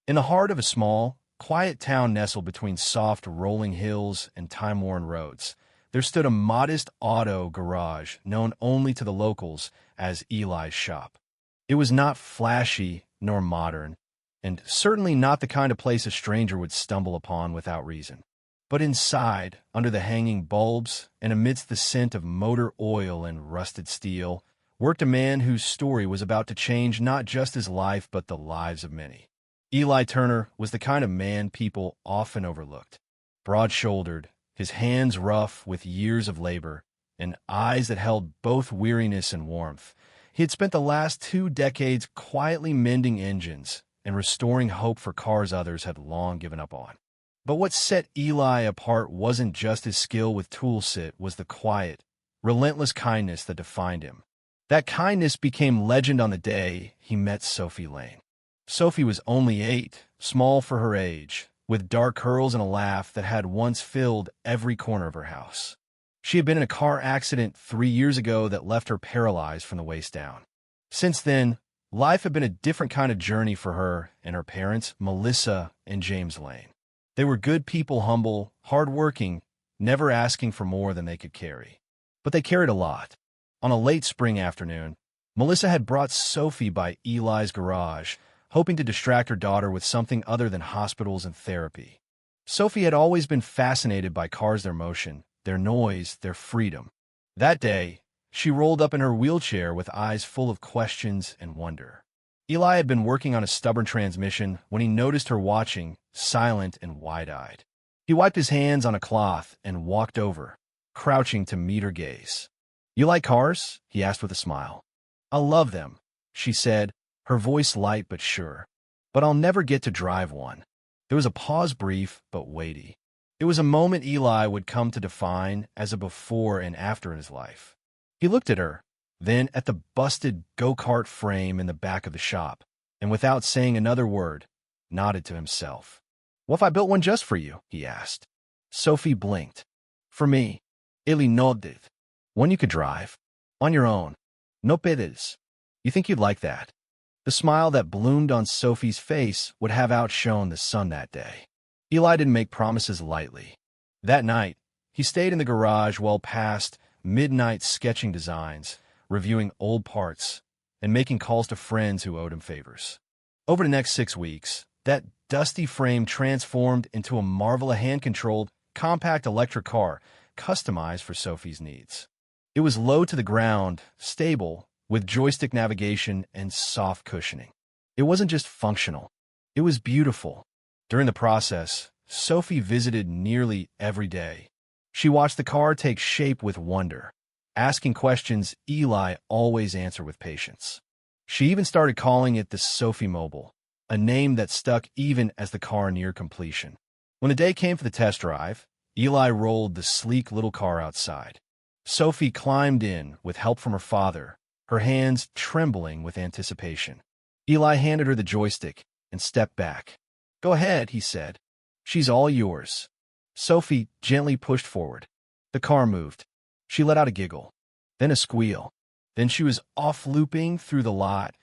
In the heart of a small, quiet town nestled between soft, rolling hills and time-worn roads, there stood a modest auto garage known only to the locals as Eli's shop. It was not flashy nor modern, and certainly not the kind of place a stranger would stumble upon without reason. But inside, under the hanging bulbs and amidst the scent of motor oil and rusted steel, worked a man whose story was about to change not just his life but the lives of many. Eli Turner was the kind of man people often overlooked. Broad-shouldered, his hands rough with years of labor, and eyes that held both weariness and warmth, he had spent the last 2 decades quietly mending engines and restoring hope for cars others had long given up on. But what set Eli apart wasn't just his skill with toolset, was the quiet, relentless kindness that defined him. That kindness became legend on the day he met Sophie Lane. Sophie was only 8, small for her age, with dark curls and a laugh that had once filled every corner of her house. She had been in a car accident 3 years ago that left her paralyzed from the waist down. Since then, life had been a different kind of journey for her and her parents, Melissa and James Lane. They were good people, humble, hard-working, never asking for more than they could carry. But they carried a lot. On a late spring afternoon, Melissa had brought Sophie by Eli's garage, hoping to distract her daughter with something other than hospitals and therapy. Sophie had always been fascinated by cars, their motion, their noise, their freedom. That day, she rolled up in her wheelchair with eyes full of questions and wonder. Eli had been working on a stubborn transmission when he noticed her watching, silent and wide-eyed. He wiped his hands on a cloth and walked over, crouching to meet her gaze. "You like cars?" he asked with a smile. "I love them," she said, her voice light but sure. "But I'll never get to drive one." There was a pause, brief but weighty. It was a moment Eli would come to define as a before and after in his life. He looked at her, then at the busted go-kart frame in the back of the shop, and without saying another word, nodded to himself. "What if I built one just for you?" he asked. Sophie blinked. "For me." Eli nodded. "One you could drive. On your own. No pedals. You think you'd like that?" The smile that bloomed on Sophie's face would have outshone the sun that day. Eli didn't make promises lightly. That night, he stayed in the garage well past midnight, sketching designs, reviewing old parts, and making calls to friends who owed him favors. Over the next 6 weeks, that dusty frame transformed into a marvel, a hand-controlled, compact electric car customized for Sophie's needs. It was low to the ground, stable, with joystick navigation and soft cushioning. It wasn't just functional. It was beautiful. During the process, Sophie visited nearly every day. She watched the car take shape with wonder, asking questions Eli always answered with patience. She even started calling it the Sophie Mobile, a name that stuck even as the car neared completion. When the day came for the test drive, Eli rolled the sleek little car outside. Sophie climbed in with help from her father, her hands trembling with anticipation. Eli handed her the joystick and stepped back. "Go ahead," he said. "She's all yours." Sophie gently pushed forward. The car moved. She let out a giggle, then a squeal. Then she was off-looping through the lot,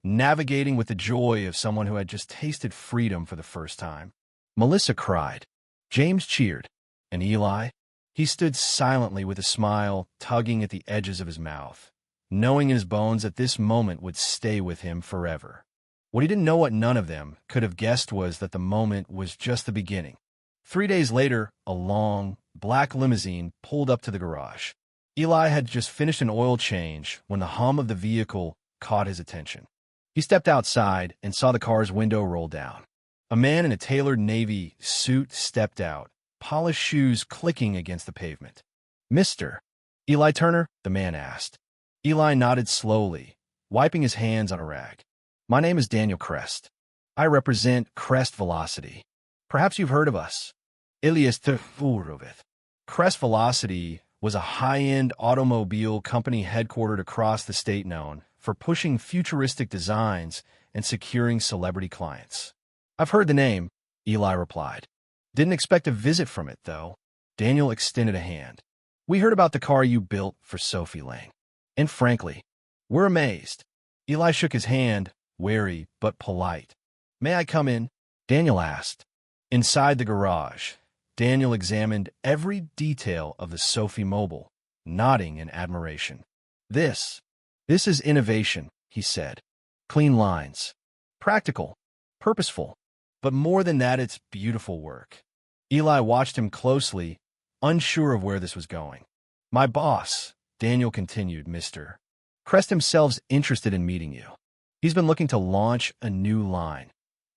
navigating with the joy of someone who had just tasted freedom for the first time. Melissa cried. James cheered. And Eli? He stood silently with a smile tugging at the edges of his mouth, knowing in his bones that this moment would stay with him forever. What he didn't know, what none of them could have guessed, was that the moment was just the beginning. 3 days later, a long, black limousine pulled up to the garage. Eli had just finished an oil change when the hum of the vehicle caught his attention. He stepped outside and saw the car's window roll down. A man in a tailored navy suit stepped out, polished shoes clicking against the pavement. "Mr. Eli Turner?" the man asked. Eli nodded slowly, wiping his hands on a rag. "My name is Daniel Crest. I represent Crest Velocity. Perhaps you've heard of us." Elias Tufurovith. Crest Velocity was a high-end automobile company headquartered across the state, known for pushing futuristic designs and securing celebrity clients. "I've heard the name," Eli replied. "Didn't expect a visit from it, though." Daniel extended a hand. "We heard about the car you built for Sophie Lane. And frankly, we're amazed." Eli shook his hand, wary but polite. "May I come in?" Daniel asked. Inside the garage, Daniel examined every detail of the Sophie Mobile, nodding in admiration. This is innovation, he said. Clean lines. Practical. Purposeful. But more than that, it's beautiful work. Eli watched him closely, unsure of where this was going. My boss, Daniel continued, Mr. Crest himself's interested in meeting you. He's been looking to launch a new line.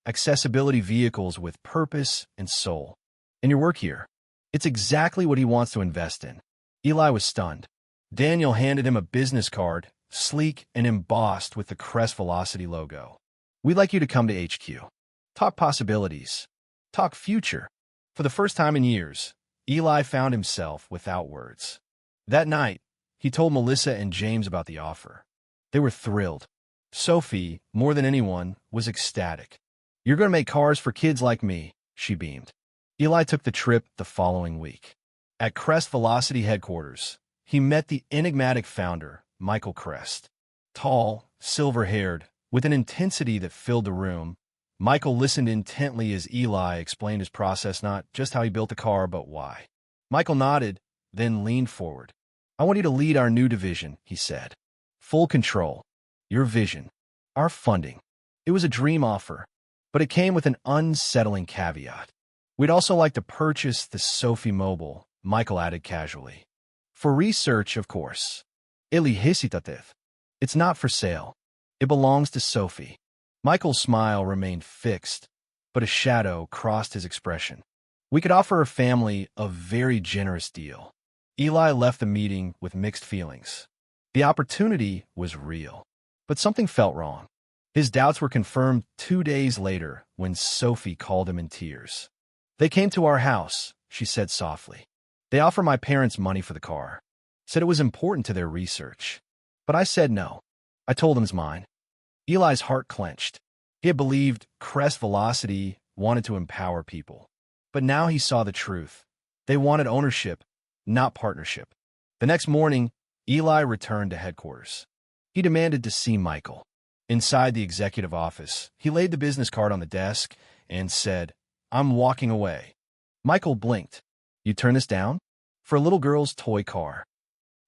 Accessibility vehicles with purpose and soul. And your work here, it's exactly what he wants to invest in. Eli was stunned. Daniel handed him a business card, sleek and embossed with the Crest Velocity logo. We'd like you to come to HQ. Talk possibilities. Talk future. For the first time in years, Eli found himself without words. That night, he told Melissa and James about the offer. They were thrilled. Sophie, more than anyone, was ecstatic. You're going to make cars for kids like me, she beamed. Eli took the trip the following week. At Crest Velocity headquarters, he met the enigmatic founder, Michael Crest. Tall, silver-haired, with an intensity that filled the room, Michael listened intently as Eli explained his process, not just how he built the car, but why. Michael nodded, then leaned forward. I want you to lead our new division, he said. Full control. Your vision. Our funding. It was a dream offer, but it came with an unsettling caveat. We'd also like to purchase the Sophie Mobile, Michael added casually. For research, of course. Illicitative. It's not for sale. It belongs to Sophie. Michael's smile remained fixed, but a shadow crossed his expression. We could offer her family a very generous deal. Eli left the meeting with mixed feelings. The opportunity was real, but something felt wrong. His doubts were confirmed 2 days later when Sophie called him in tears. They came to our house, she said softly. They offered my parents money for the car. Said it was important to their research. But I said no. I told them it's mine. Eli's heart clenched. He had believed Crest Velocity wanted to empower people. But now he saw the truth. They wanted ownership, not partnership. The next morning, Eli returned to headquarters. He demanded to see Michael. Inside the executive office, he laid the business card on the desk and said, I'm walking away. Michael blinked. You turn this down? For a little girl's toy car.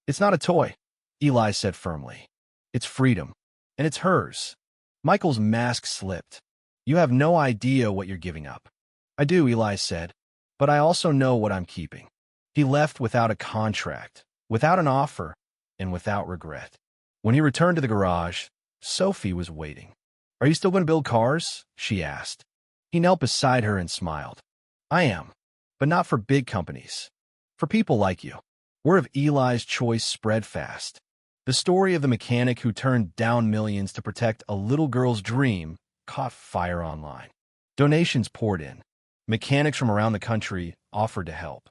It's not a toy, Eli said firmly. It's freedom. And it's hers. Michael's mask slipped. You have no idea what you're giving up. I do, Eli said. But I also know what I'm keeping. He left without a contract, without an offer, and without regret. When he returned to the garage, Sophie was waiting. Are you still going to build cars? She asked. He knelt beside her and smiled. I am, but not for big companies. For people like you. Word of Eli's choice spread fast. The story of the mechanic who turned down millions to protect a little girl's dream caught fire online. Donations poured in. Mechanics from around the country offered to help.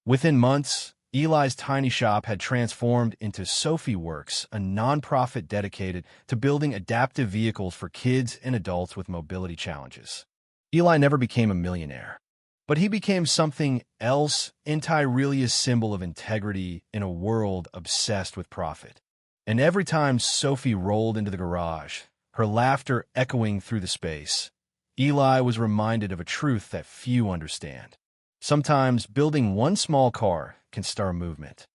Within months, Eli's tiny shop had transformed into Sophie Works, a nonprofit dedicated to building adaptive vehicles for kids and adults with mobility challenges. Eli never became a millionaire, but he became something else, really a symbol of integrity in a world obsessed with profit. And every time Sophie rolled into the garage, her laughter echoing through the space, Eli was reminded of a truth that few understand. Sometimes building one small car can start a movement.